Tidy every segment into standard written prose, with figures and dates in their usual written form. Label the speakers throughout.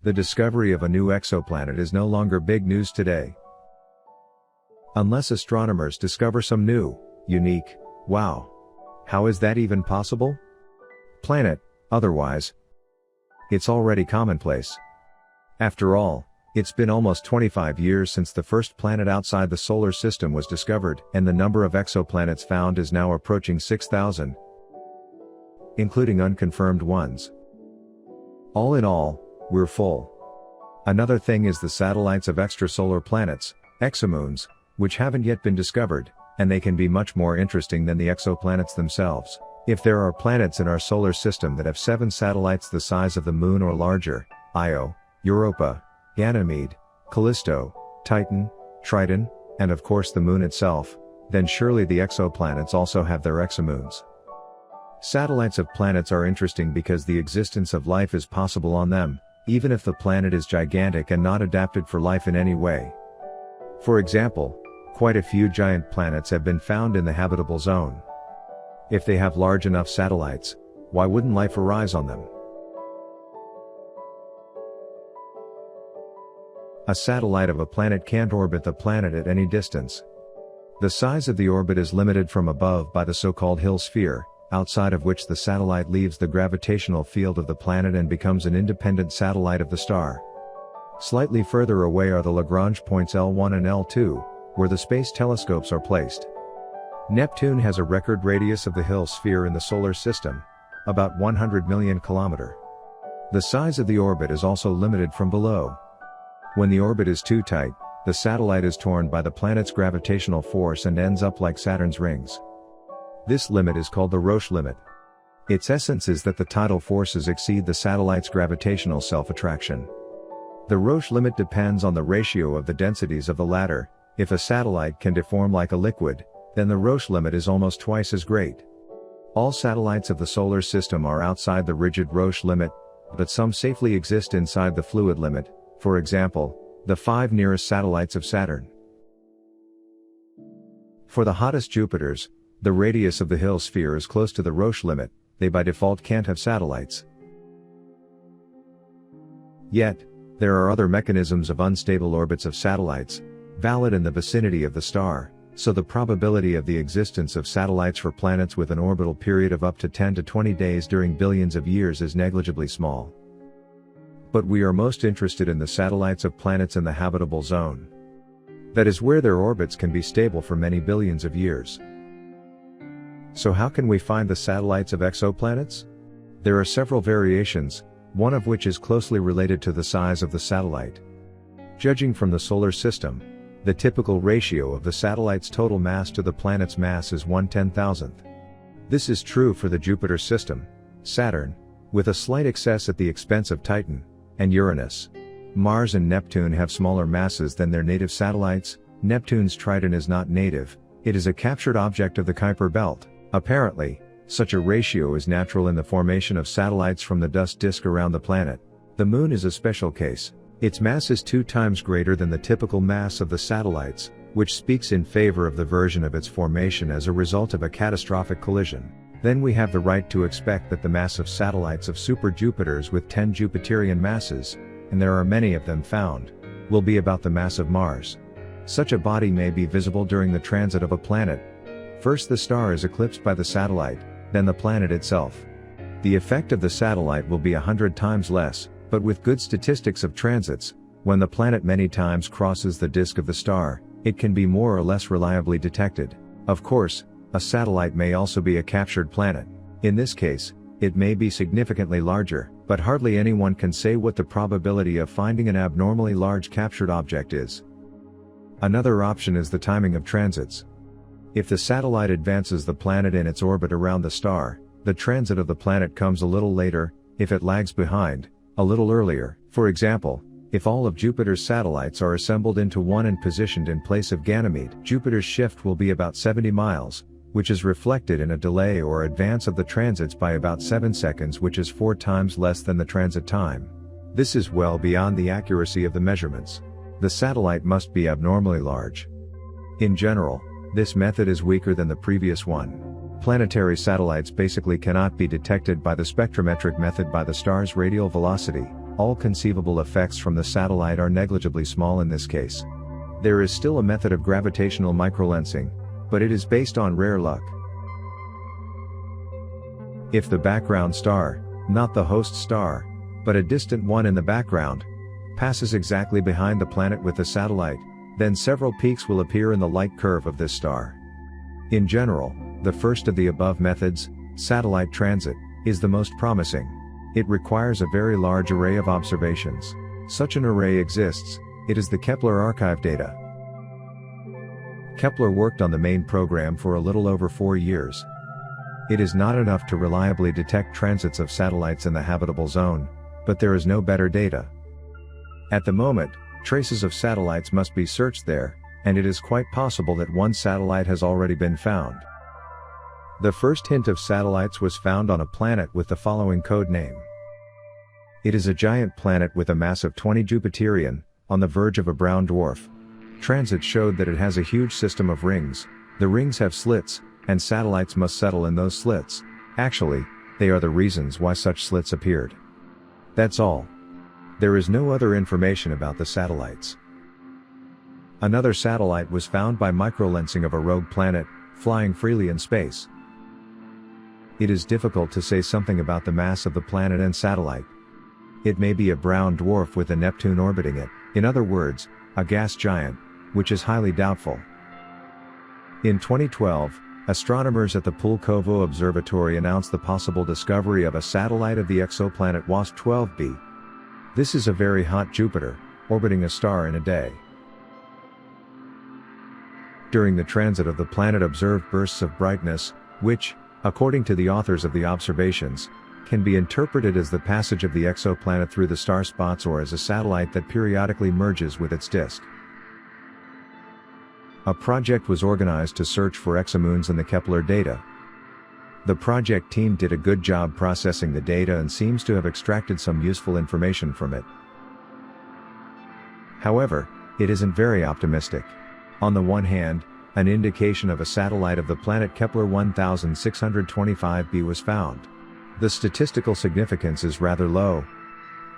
Speaker 1: The discovery of a new exoplanet is no longer big news today. Unless astronomers discover some new, unique, wow. How is that even possible? Planet, otherwise. It's already commonplace. After all, it's been almost 25 years since the first planet outside the solar system was discovered, and the number of exoplanets found is now approaching 6,000, including unconfirmed ones. All in all, we're full. Another thing is the satellites of extrasolar planets, exomoons, which haven't yet been discovered, and they can be much more interesting than the exoplanets themselves. If there are planets in our solar system that have 7 satellites the size of the Moon or larger, Io, Europa, Ganymede, Callisto, Titan, Triton, and of course the Moon itself, then surely the exoplanets also have their exomoons. Satellites of planets are interesting because the existence of life is possible on them, even if the planet is gigantic and not adapted for life in any way. For example, quite a few giant planets have been found in the habitable zone. If they have large enough satellites, why wouldn't life arise on them? A satellite of a planet can't orbit the planet at any distance. The size of the orbit is limited from above by the so-called Hill sphere, outside of which the satellite leaves the gravitational field of the planet and becomes an independent satellite of the star. Slightly further away are the Lagrange points L1 and L2, where the space telescopes are placed. Neptune has a record radius of the Hill sphere in the solar system, about 100 million kilometers. The size of the orbit is also limited from below. When the orbit is too tight, the satellite is torn by the planet's gravitational force and ends up like Saturn's rings. This limit is called the Roche limit. Its essence is that the tidal forces exceed the satellite's gravitational self-attraction. The Roche limit depends on the ratio of the densities of the latter. If a satellite can deform like a liquid, then the Roche limit is almost twice as great. All satellites of the solar system are outside the rigid Roche limit, but some safely exist inside the fluid limit, for example, the 5 nearest satellites of Saturn. For the hottest Jupiters, the radius of the Hill sphere is close to the Roche limit. They by default can't have satellites. Yet, there are other mechanisms of unstable orbits of satellites, valid in the vicinity of the star, so the probability of the existence of satellites for planets with an orbital period of up to 10 to 20 days during billions of years is negligibly small. But we are most interested in the satellites of planets in the habitable zone. That is where their orbits can be stable for many billions of years. So how can we find the satellites of exoplanets? There are several variations, one of which is closely related to the size of the satellite. Judging from the solar system, the typical ratio of the satellite's total mass to the planet's mass is 1/10,000th. This is true for the Jupiter system, Saturn, with a slight excess at the expense of Titan, and Uranus. Mars and Neptune have smaller masses than their native satellites. Neptune's Triton is not native, it is a captured object of the Kuiper belt. Apparently, such a ratio is natural in the formation of satellites from the dust disk around the planet. The Moon is a special case. Its mass is 2 times greater than the typical mass of the satellites, which speaks in favor of the version of its formation as a result of a catastrophic collision. Then we have the right to expect that the mass of satellites of super-Jupiters with 10 Jupiterian masses, and there are many of them found, will be about the mass of Mars. Such a body may be visible during the transit of a planet. First the star is eclipsed by the satellite, then the planet itself. The effect of the satellite will be 100 times less, but with good statistics of transits, when the planet many times crosses the disk of the star, it can be more or less reliably detected. Of course, a satellite may also be a captured planet. In this case, it may be significantly larger, but hardly anyone can say what the probability of finding an abnormally large captured object is. Another option is the timing of transits. If the satellite advances the planet in its orbit around the star, the transit of the planet comes a little later. If it lags behind, a little earlier. For example, if all of Jupiter's satellites are assembled into one and positioned in place of Ganymede, Jupiter's shift will be about 70 miles, which is reflected in a delay or advance of the transits by about 7 seconds, which is 4 times less than the transit time. This is well beyond the accuracy of the measurements. The satellite must be abnormally large. In general, this method is weaker than the previous one. Planetary satellites basically cannot be detected by the spectrometric method by the star's radial velocity, all conceivable effects from the satellite are negligibly small in this case. There is still a method of gravitational microlensing, but it is based on rare luck. If the background star, not the host star, but a distant one in the background, passes exactly behind the planet with the satellite, then several peaks will appear in the light curve of this star. In general, the first of the above methods, satellite transit, is the most promising. It requires a very large array of observations. Such an array exists, it is the Kepler archive data. Kepler worked on the main program for a little over 4 years. It is not enough to reliably detect transits of satellites in the habitable zone, but there is no better data. At the moment, traces of satellites must be searched there, and it is quite possible that one satellite has already been found. The first hint of satellites was found on a planet with the following code name. It is a giant planet with a mass of 20 Jupiterian, on the verge of a brown dwarf. Transit showed that it has a huge system of rings. The rings have slits, and satellites must settle in those slits. Actually, they are the reasons why such slits appeared. That's all. There is no other information about the satellites. Another satellite was found by microlensing of a rogue planet, flying freely in space. It is difficult to say something about the mass of the planet and satellite. It may be a brown dwarf with a Neptune orbiting it, in other words, a gas giant, which is highly doubtful. In 2012, astronomers at the Pulkovo Observatory announced the possible discovery of a satellite of the exoplanet WASP-12b. This is a very hot Jupiter, orbiting a star in a day. During the transit of the planet observed bursts of brightness, which, according to the authors of the observations, can be interpreted as the passage of the exoplanet through the star spots or as a satellite that periodically merges with its disk. A project was organized to search for exomoons in the Kepler data. The project team did a good job processing the data and seems to have extracted some useful information from it. However, it isn't very optimistic. On the one hand, an indication of a satellite of the planet Kepler 1625b was found. The statistical significance is rather low,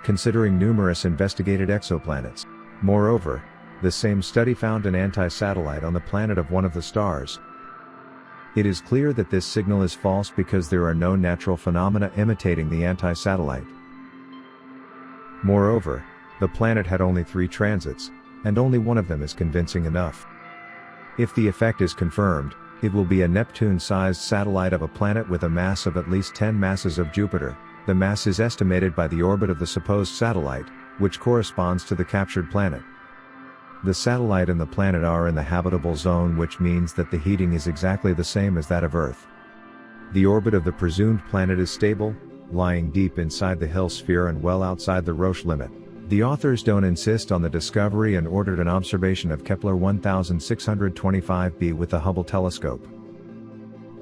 Speaker 1: considering numerous investigated exoplanets. Moreover, the same study found an anti-satellite on the planet of one of the stars. It is clear that this signal is false because there are no natural phenomena imitating the anti-satellite. Moreover, the planet had only 3 transits, and only one of them is convincing enough. If the effect is confirmed, it will be a Neptune-sized satellite of a planet with a mass of at least 10 masses of Jupiter. The mass is estimated by the orbit of the supposed satellite, which corresponds to the captured planet. The satellite and the planet are in the habitable zone, which means that the heating is exactly the same as that of Earth. The orbit of the presumed planet is stable, lying deep inside the Hill sphere and well outside the Roche limit. The authors don't insist on the discovery and ordered an observation of Kepler 1625b with the Hubble telescope.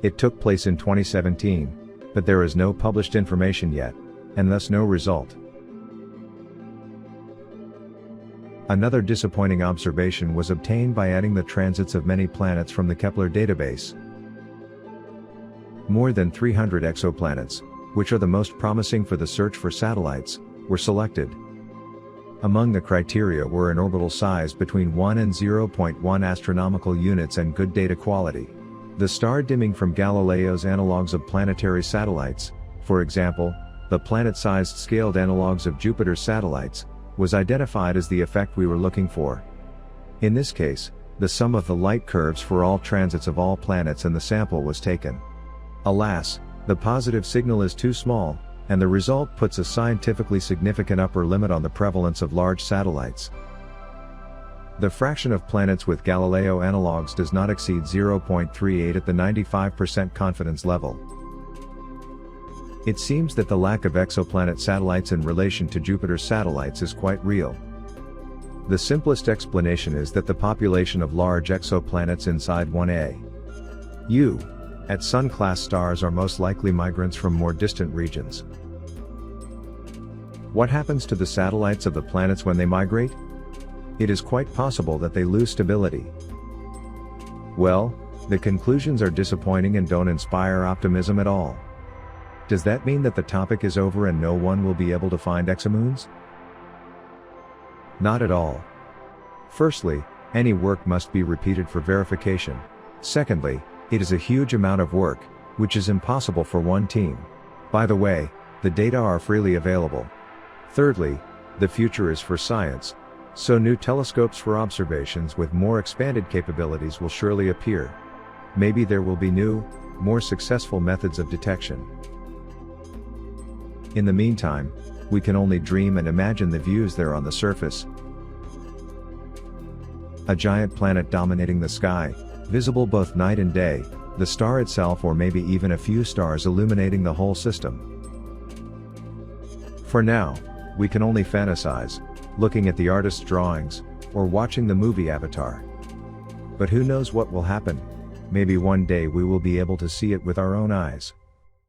Speaker 1: It took place in 2017, but there is no published information yet, and thus no result. Another disappointing observation was obtained by adding the transits of many planets from the Kepler database. More than 300 exoplanets, which are the most promising for the search for satellites, were selected. Among the criteria were an orbital size between 1 and 0.1 astronomical units and good data quality. The star dimming from Galileo's analogues of planetary satellites, for example, the planet-sized scaled analogues of Jupiter's satellites, was identified as the effect we were looking for. In this case, the sum of the light curves for all transits of all planets and the sample was taken. Alas, the positive signal is too small, and the result puts a scientifically significant upper limit on the prevalence of large satellites. The fraction of planets with Galileo analogues does not exceed 0.38 at the 95% confidence level. It seems that the lack of exoplanet satellites in relation to Jupiter's satellites is quite real. The simplest explanation is that the population of large exoplanets inside 1A U at Sun-class stars are most likely migrants from more distant regions. What happens to the satellites of the planets when they migrate? It is quite possible that they lose stability. Well, the conclusions are disappointing and don't inspire optimism at all. Does that mean that the topic is over and no one will be able to find exomoons? Not at all. Firstly, any work must be repeated for verification. Secondly, it is a huge amount of work, which is impossible for one team. By the way, the data are freely available. Thirdly, the future is for science, so new telescopes for observations with more expanded capabilities will surely appear. Maybe there will be new, more successful methods of detection. In the meantime, we can only dream and imagine the views there on the surface. A giant planet dominating the sky, visible both night and day, the star itself, or maybe even a few stars illuminating the whole system. For now, we can only fantasize, looking at the artist's drawings, or watching the movie Avatar. But who knows what will happen? Maybe one day we will be able to see it with our own eyes.